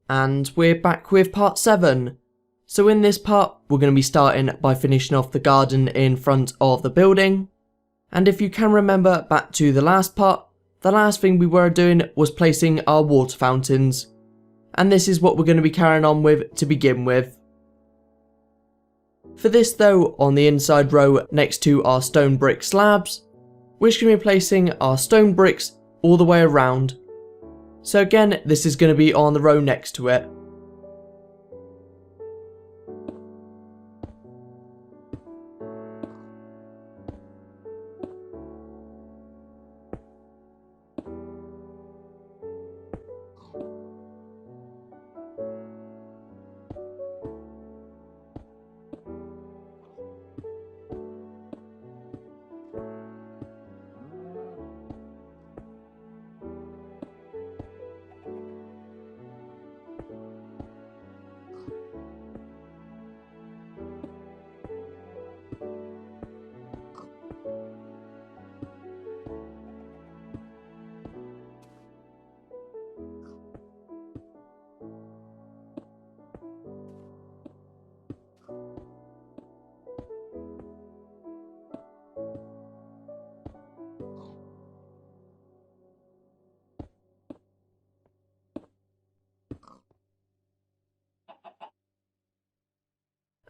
and we're back with part 7. So in this part, we're going to be starting by finishing off the garden in front of the building. And if you can remember back to the last part, the last thing we were doing was placing our water fountains. And this is what we're going to be carrying on with to begin with. For this though, on the inside row next to our stone brick slabs, we're just going to be placing our stone bricks all the way around. So again, this is going to be on the row next to it.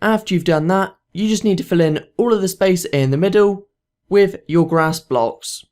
After you've done that, you just need to fill in all of the space in the middle with your grass blocks.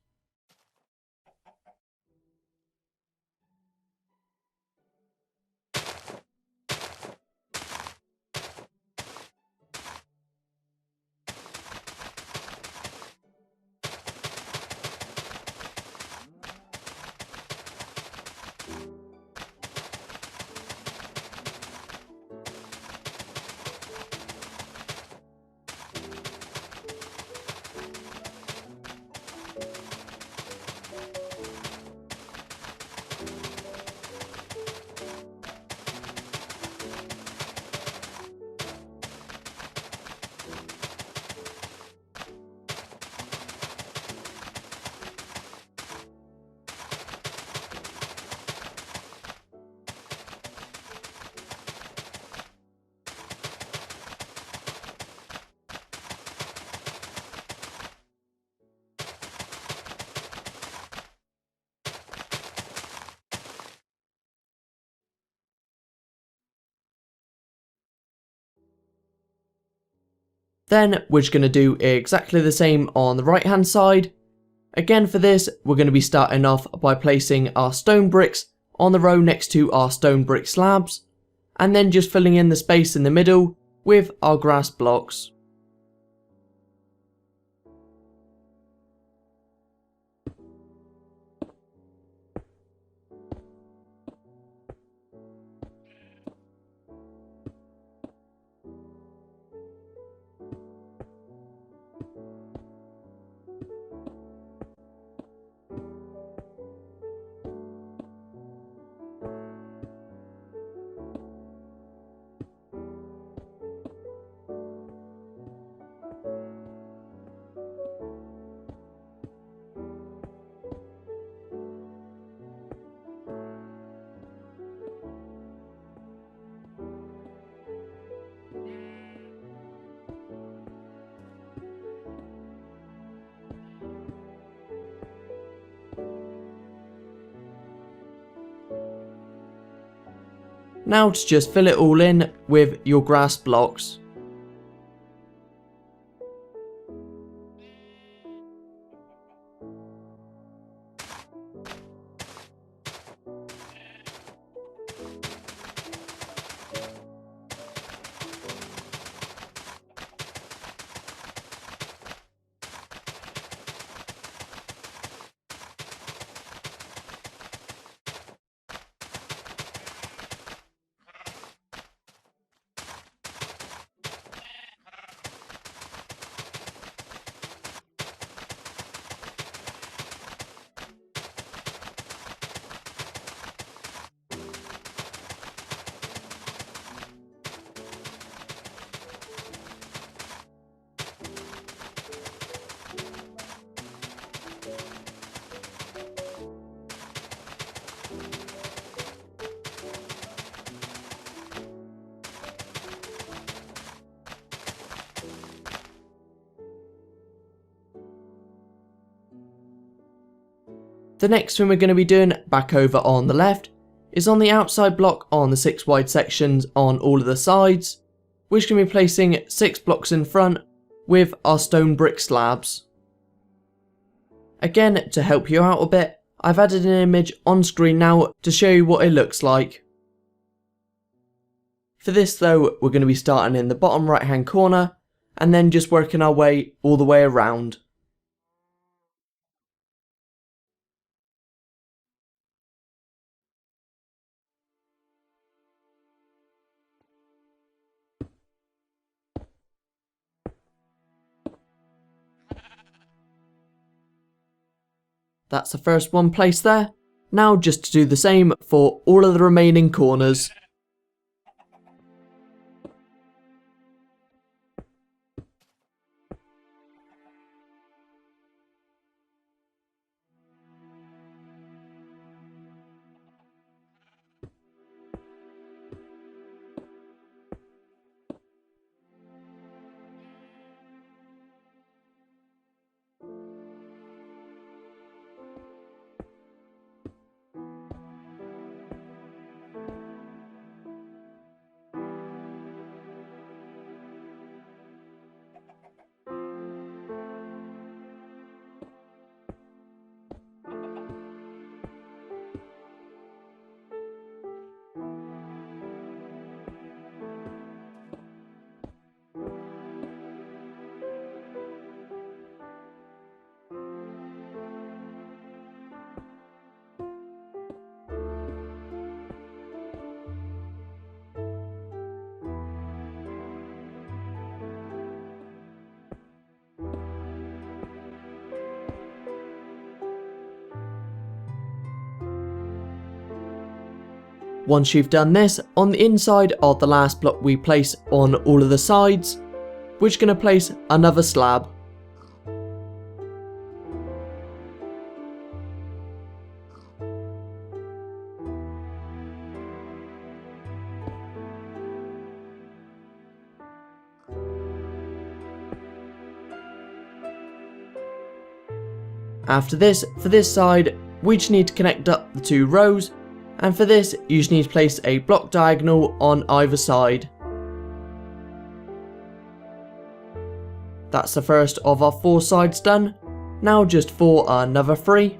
Then we're just going to do exactly the same on the right hand side. Again for this, we're going to be starting off by placing our stone bricks on the row next to our stone brick slabs, and then just filling in the space in the middle with our grass blocks. Now to just fill it all in with your grass blocks. The next thing we're going to be doing back over on the left is on the outside block on the 6 wide sections on all of the sides, which can be placing 6 blocks in front with our stone brick slabs. Again, to help you out a bit, I've added an image on screen now to show you what it looks like. For this though, we're going to be starting in the bottom right hand corner and then just working our way all the way around. That's the first one placed there. Now just to do the same for all of the remaining corners. Once you've done this, on the inside of the last block we place on all of the sides, we're just going to place another slab. After this, for this side, we just need to connect up the 2 rows, and for this you just need to place a block diagonal on either side. That's the first of our 4 sides done. Now just for another 3.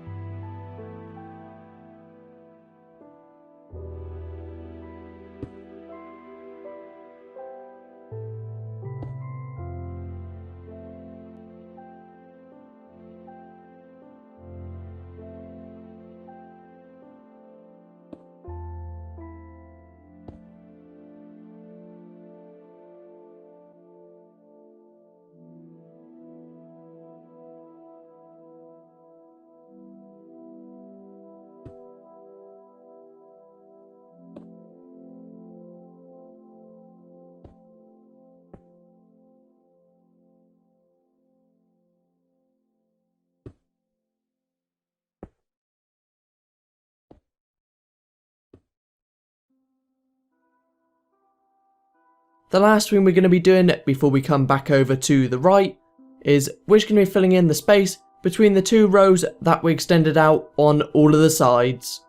The last thing we're going to be doing before we come back over to the right is we're just going to be filling in the space between the 2 rows that we extended out on all of the sides.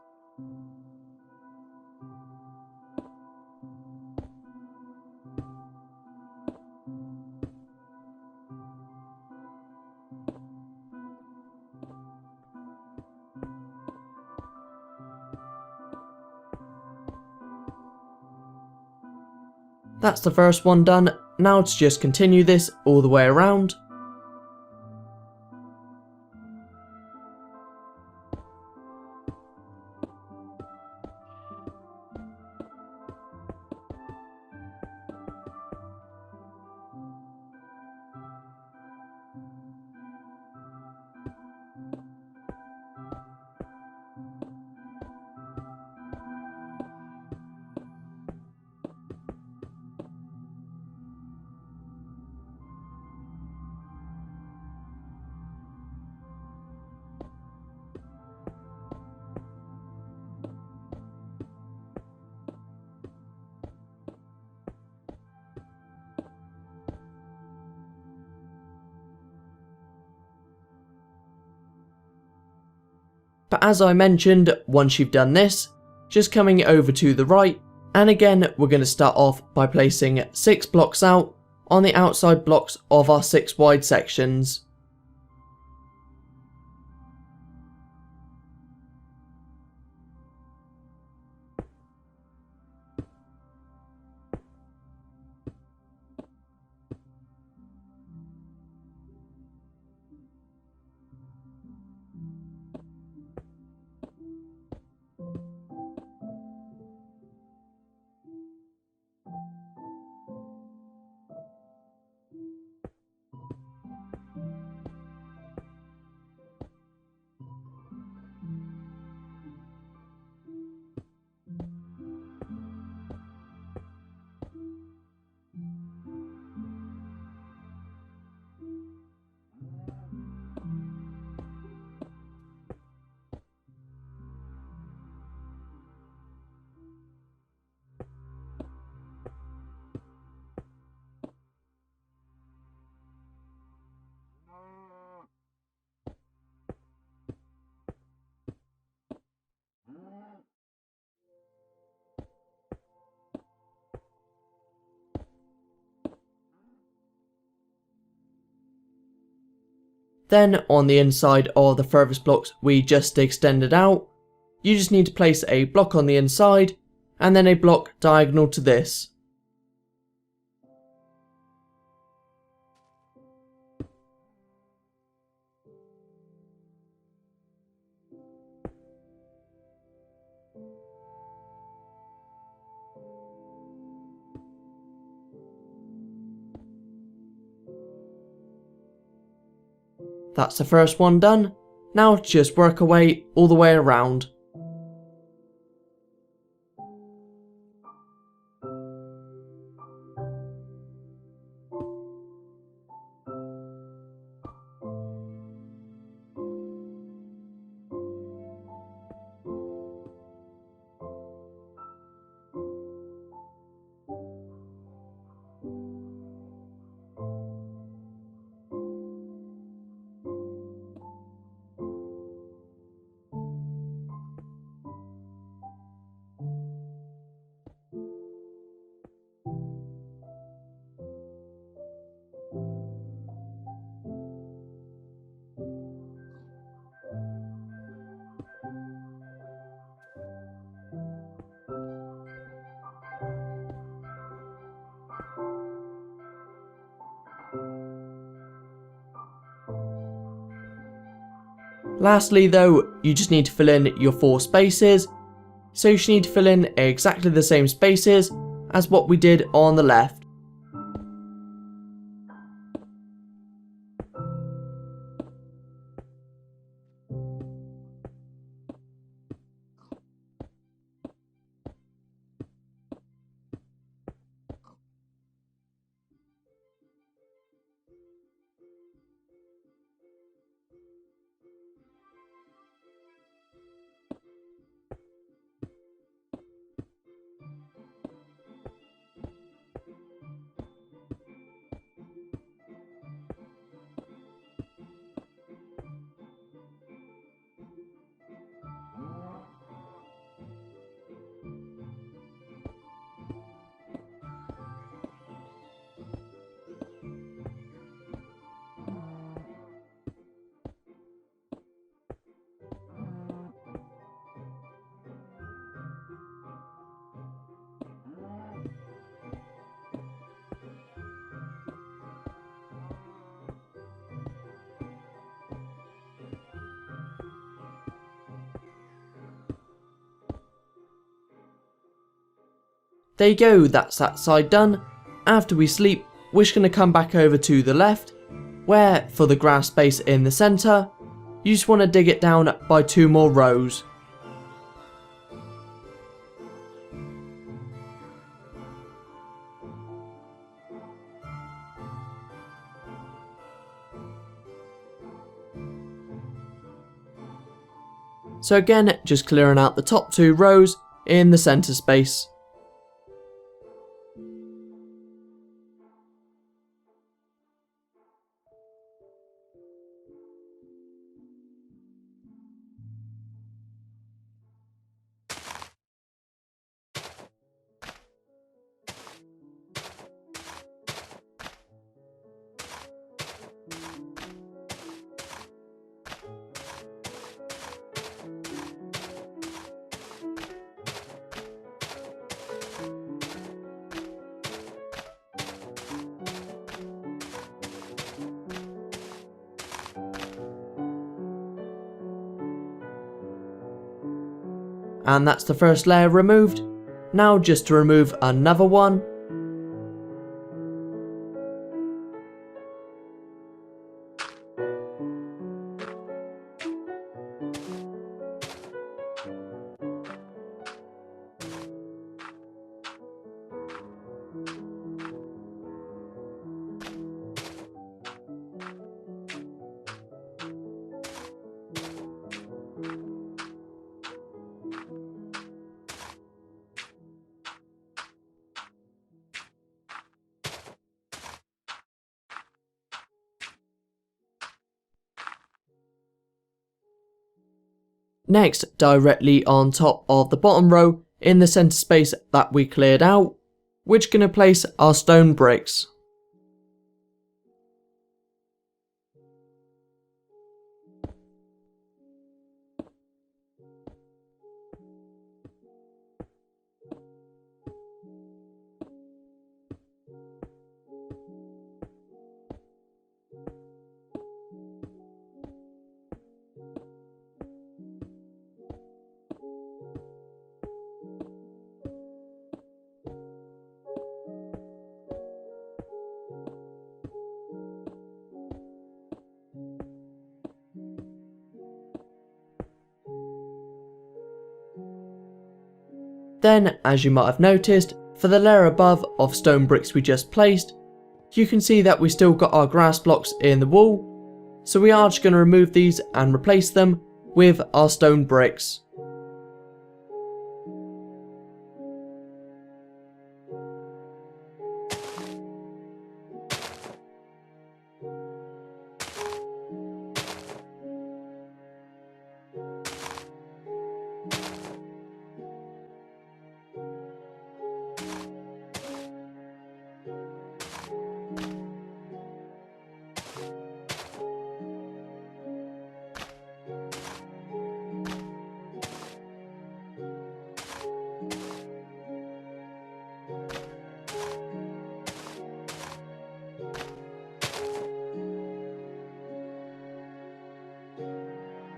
That's the first one done. Now to just continue this all the way around. But as I mentioned, once you've done this, just coming over to the right, and again we're going to start off by placing 6 blocks out on the outside blocks of our 6 wide sections. Then on the inside of the furthest blocks we just extended out, you just need to place a block on the inside and then a block diagonal to this. That's the first one done. Now just work away all the way around. Lastly though, you just need to fill in your 4 spaces, so you should need to fill in exactly the same spaces as what we did on the left. There you go, that's that side done. After we sleep, we're just going to come back over to the left, where for the grass space in the centre, you just want to dig it down by 2 more rows. So again, just clearing out the top 2 rows in the centre space. and that's the first layer removed. Now just to remove another one. Next, directly on top of the bottom row, in the centre space that we cleared out, we're going to place our stone bricks. Then, as you might have noticed, for the layer above of stone bricks we just placed, you can see that we still got our grass blocks in the wall, so we are just going to remove these and replace them with our stone bricks.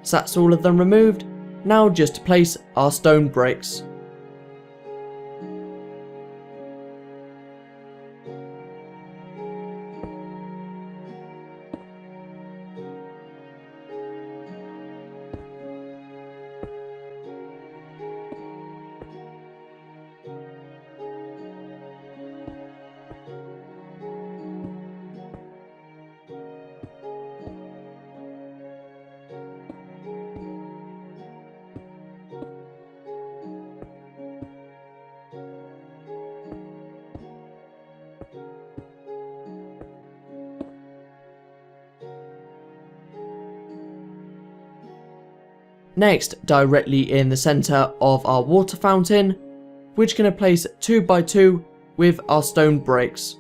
So that's all of them removed. Now just to place our stone bricks. Next, directly in the centre of our water fountain, we're just going to place 2 by 2 with our stone bricks.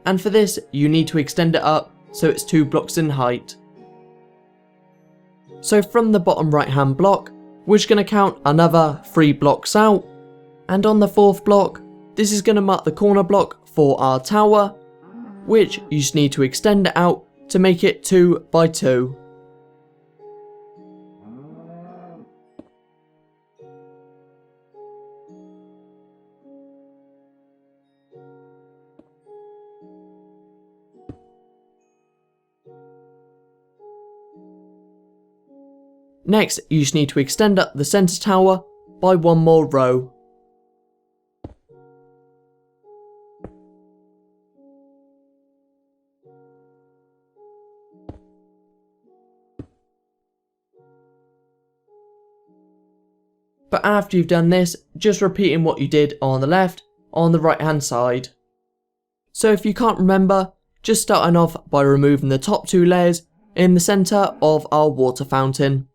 And for this, you need to extend it up so it's 2 blocks in height. So from the bottom right hand block, we're just going to count another 3 blocks out. And on the 4th block, this is going to mark the corner block for our tower, which you just need to extend it out to make it 2 by 2. Next, you just need to extend up the centre tower by 1 more row. But after you've done this, just repeating what you did on the left, on the right hand side. So if you can't remember, just starting off by removing the top 2 layers in the centre of our water fountain.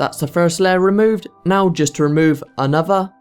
That's the first layer removed. Now just to remove another.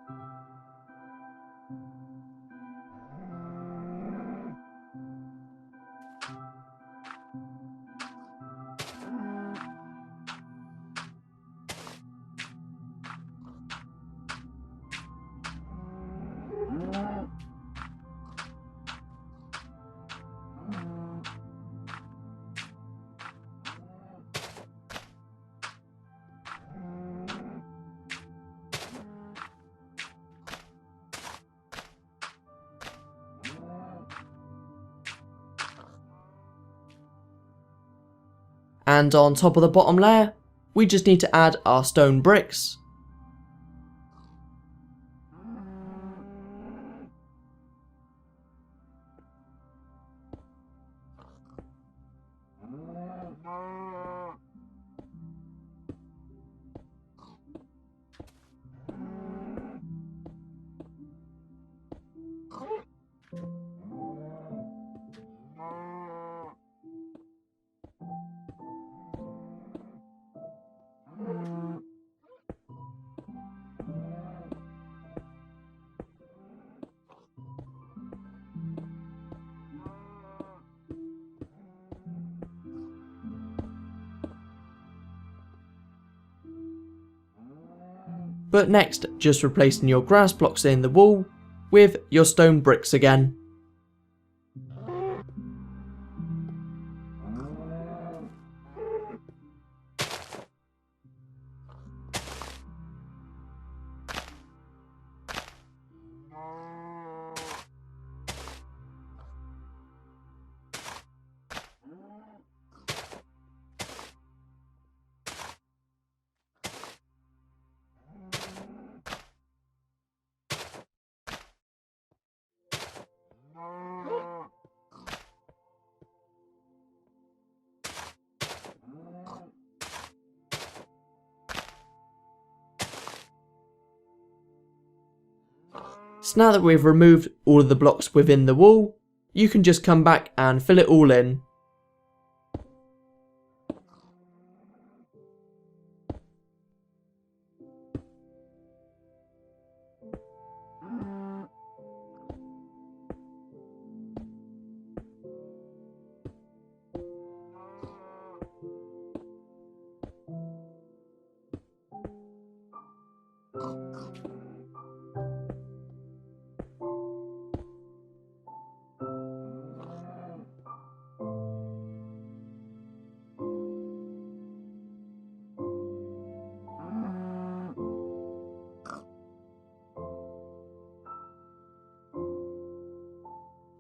And on top of the bottom layer, we just need to add our stone bricks. But next, just replacing your grass blocks in the wall with your stone bricks again. So now that we've removed all of the blocks within the wall, you can just come back and fill it all in.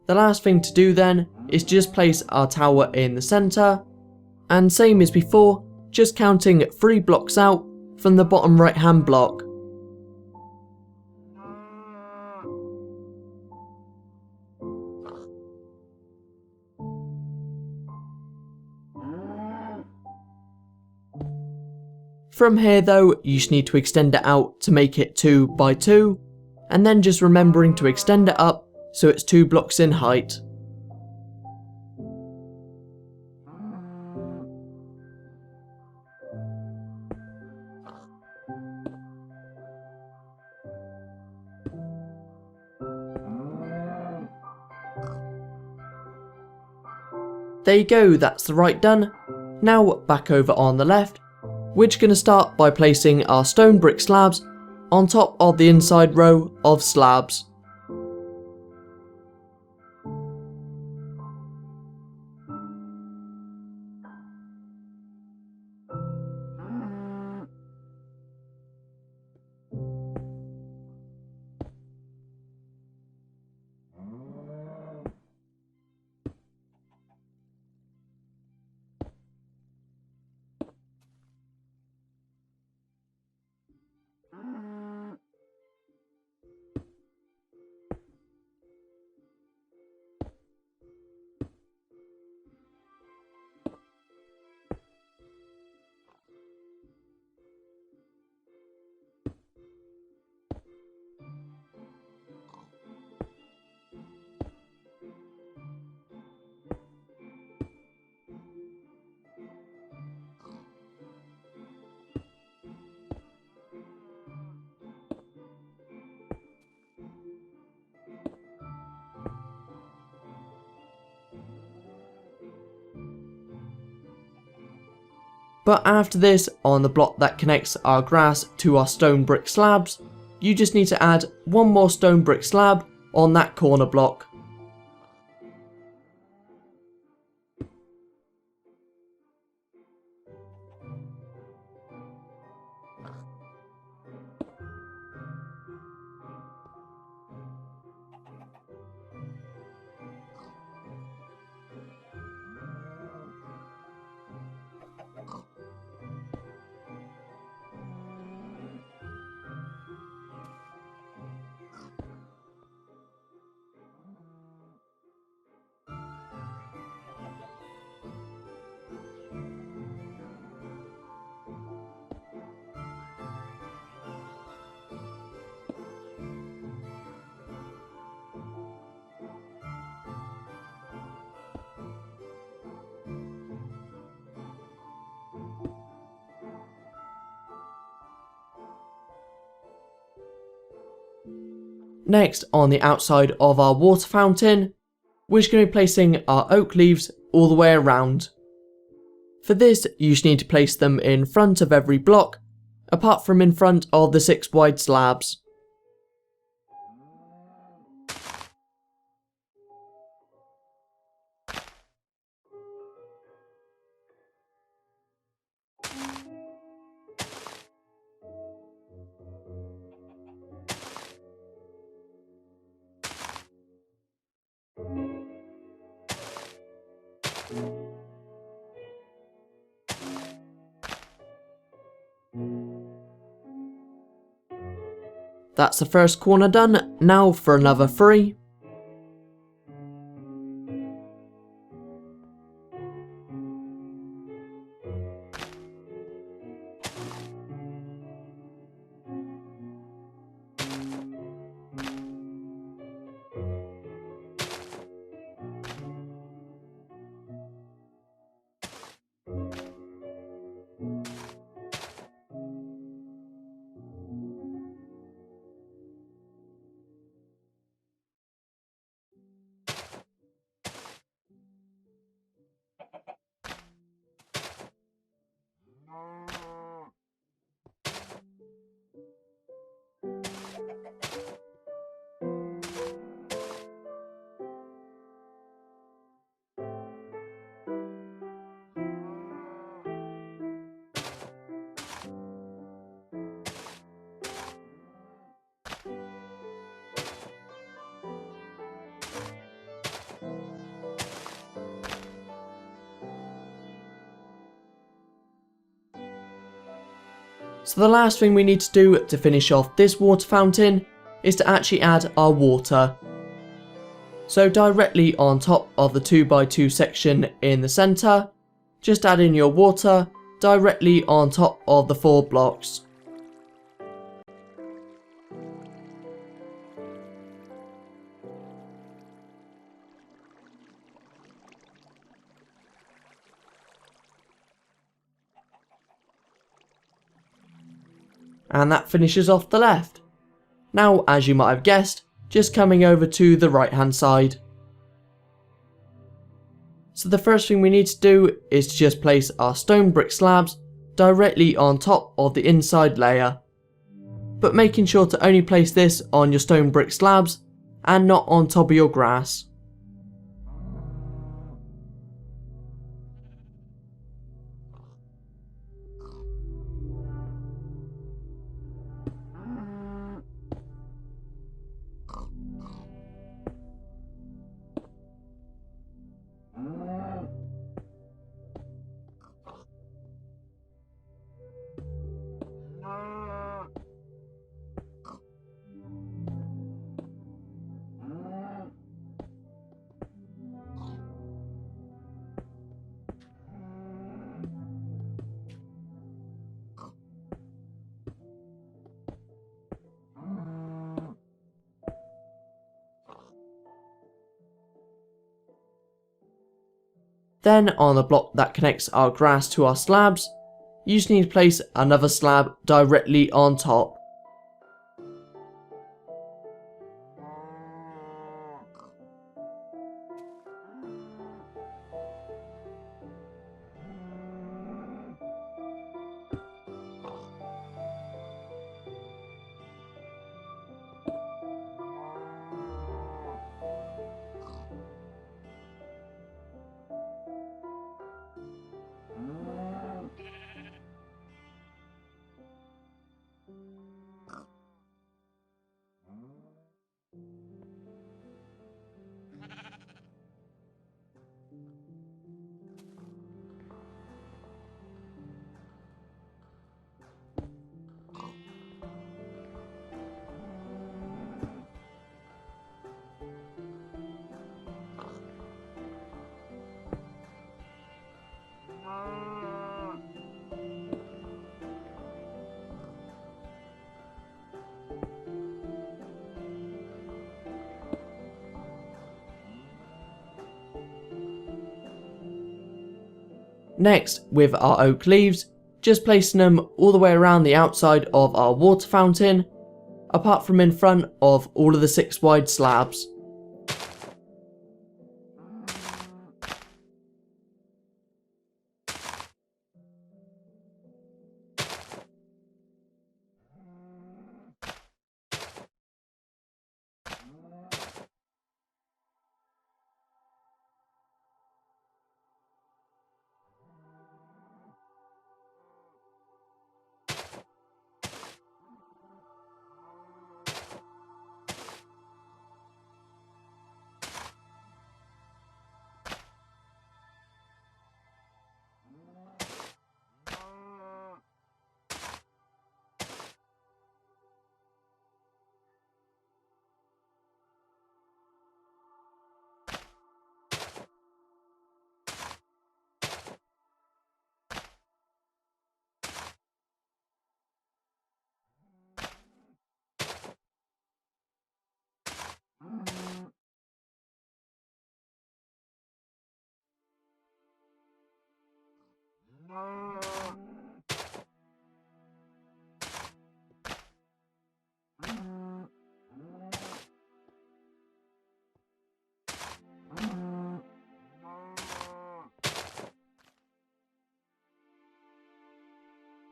The last thing to do then is just place our tower in the centre, and same as before, just counting 3 blocks out from the bottom right hand block. From here though, you just need to extend it out to make it 2 by 2, and then just remembering to extend it up so it's 2 blocks in height. There you go, that's the right done. Now back over on the left, we're just going to start by placing our stone brick slabs on top of the inside row of slabs. But after this, on the block that connects our grass to our stone brick slabs, you just need to add one more stone brick slab on that corner block. Next, on the outside of our water fountain, we're just going to be placing our oak leaves all the way around. For this, you just need to place them in front of every block, apart from in front of the 6 wide slabs. That's the first corner done. Now for another 3. So the last thing we need to do to finish off this water fountain is to actually add our water. So directly on top of the 2x2 section in the centre, just add in your water directly on top of the 4 blocks. And that finishes off the left. Now, as you might have guessed, just coming over to the right hand side. So the first thing we need to do is to just place our stone brick slabs directly on top of the inside layer. But making sure to only place this on your stone brick slabs and not on top of your grass. Then on the block that connects our grass to our slabs, you just need to place another slab directly on top. Next, with our oak leaves, just placing them all the way around the outside of our water fountain, apart from in front of all of the 6 wide slabs.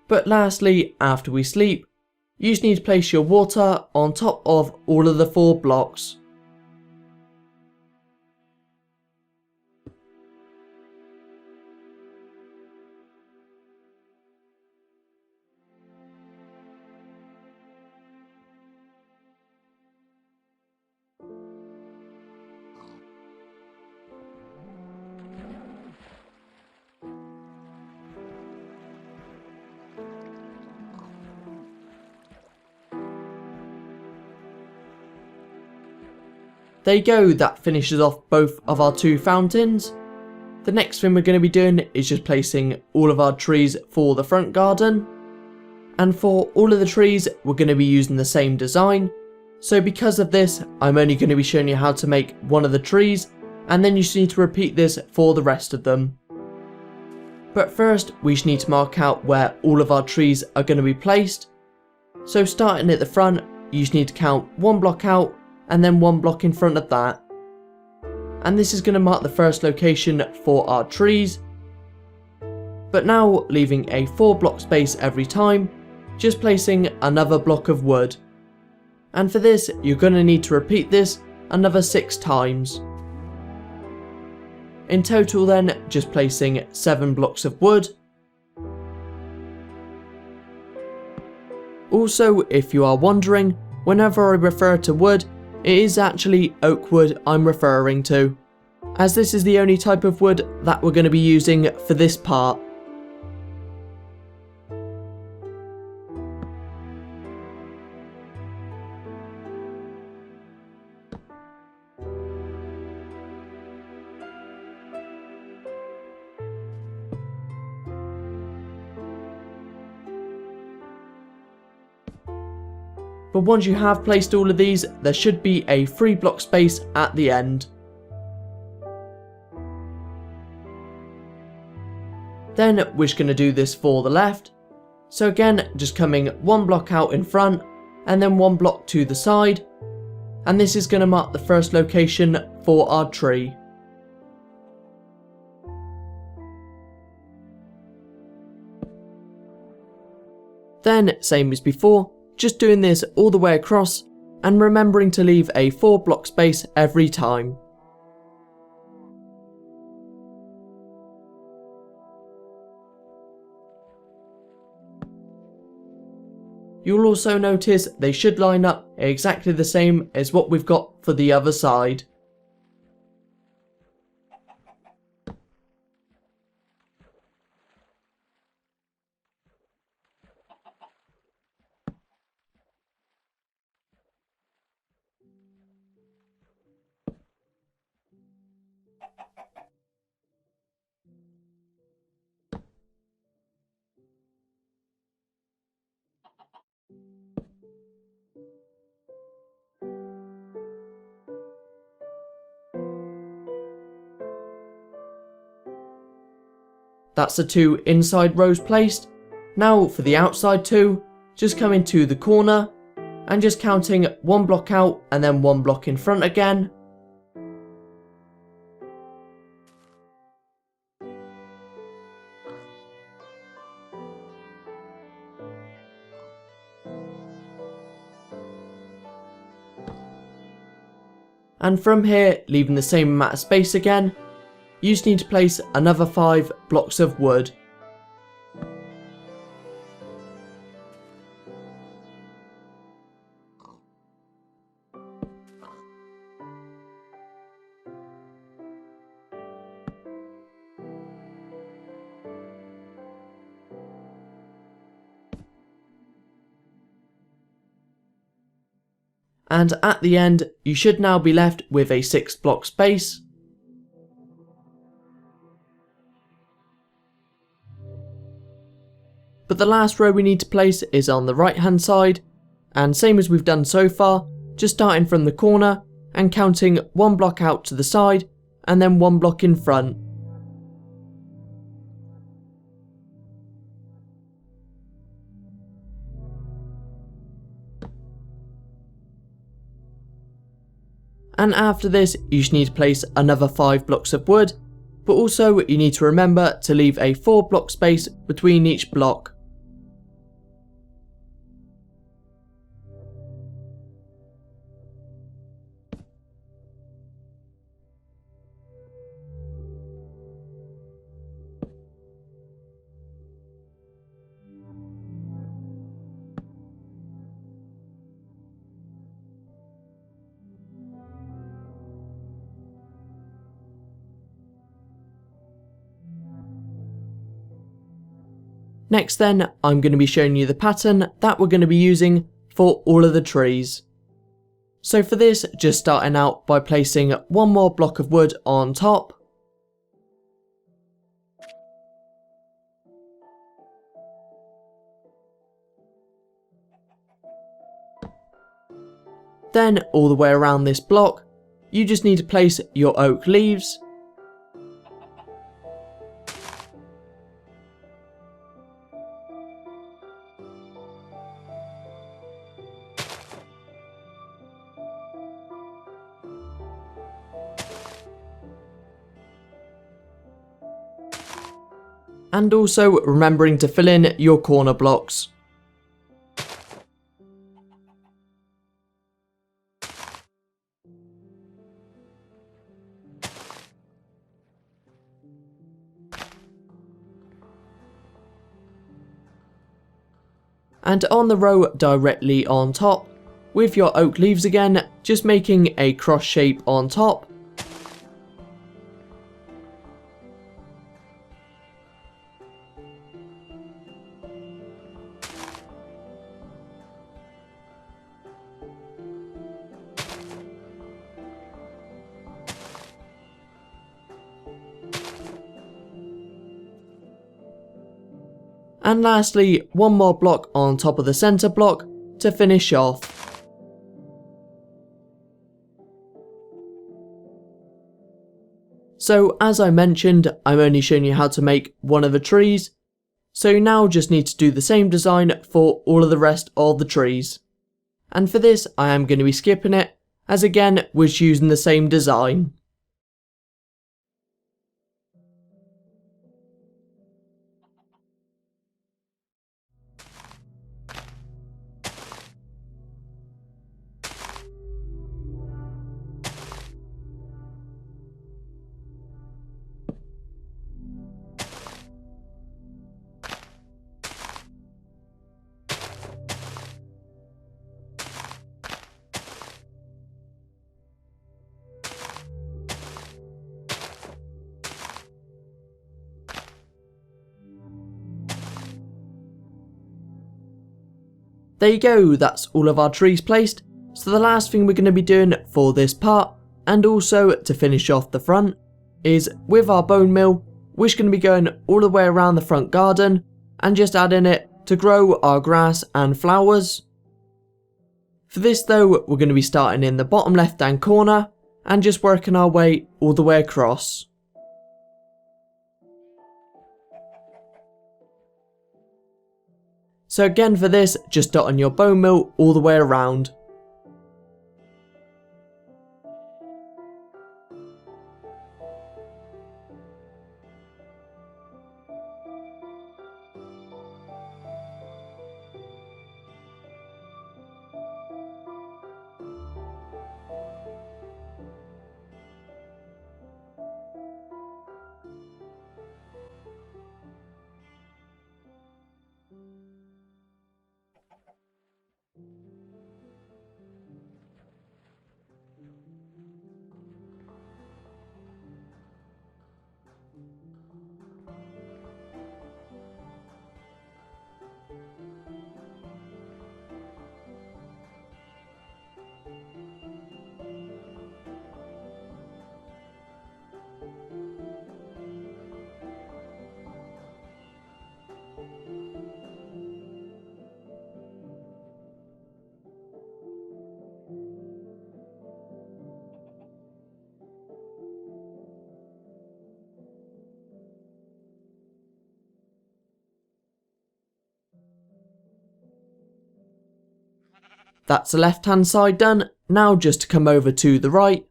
But lastly, after we sleep, you just need to place your water on top of all of the 4 blocks. There you go, that finishes off both of our 2 fountains. The next thing we're going to be doing is just placing all of our trees for the front garden. And for all of the trees, we're going to be using the same design. So because of this, I'm only going to be showing you how to make one of the trees, and then you just need to repeat this for the rest of them. But first, we just need to mark out where all of our trees are going to be placed. So starting at the front, you just need to count 1 block out, and then 1 block in front of that. And this is going to mark the first location for our trees. But now, leaving a 4 block space every time, just placing another block of wood. And for this, you're going to need to repeat this another 6 times. In total then, just placing 7 blocks of wood. Also, if you are wondering, whenever I refer to wood, it is actually oak wood I'm referring to, as this is the only type of wood that we're going to be using for this part. But once you have placed all of these, there should be a 3 block space at the end. Then we're just going to do this for the left. So again, just coming 1 block out in front, and then 1 block to the side. And this is going to mark the first location for our tree. Then, same as before, just doing this all the way across, and remembering to leave a 4 block space every time. You'll also notice they should line up exactly the same as what we've got for the other side. that's the 2 inside rows placed. Now for the outside 2, just come into the corner and just counting 1 block out and then 1 block in front again. And from here, leaving the same amount of space again, you just need to place another 5 blocks of wood. And at the end, you should now be left with a 6 block space. But the last row we need to place is on the right hand side, and same as we've done so far, just starting from the corner and counting 1 block out to the side and then 1 block in front. And after this, you just need to place another 5 blocks of wood, but also you need to remember to leave a 4 block space between each block. Next then, I'm going to be showing you the pattern that we're going to be using for all of the trees. So for this, just starting out by placing 1 more block of wood on top. Then all the way around this block, you just need to place your oak leaves. And also remembering to fill in your corner blocks. And on the row directly on top, with your oak leaves again, just making a cross shape on top. And lastly, 1 more block on top of the centre block to finish off. So as I mentioned, I'm only showing you how to make one of the trees. So you now just need to do the same design for all of the rest of the trees. And for this, I am going to be skipping it, as again, we're using the same design. There you go, that's all of our trees placed. So the last thing we're going to be doing for this part, and also to finish off the front, is with our bone meal, we're just going to be going all the way around the front garden and just adding it to grow our grass and flowers. For this though, we're going to be starting in the bottom left hand corner and just working our way all the way across. So again for this, just dot on your bone meal all the way around. That's the left hand side done. Now just to come over to the right.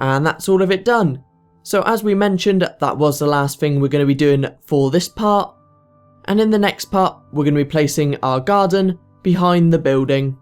And that's all of it done. So as we mentioned, that was the last thing we're going to be doing for this part. And in the next part, we're going to be placing our garden behind the building.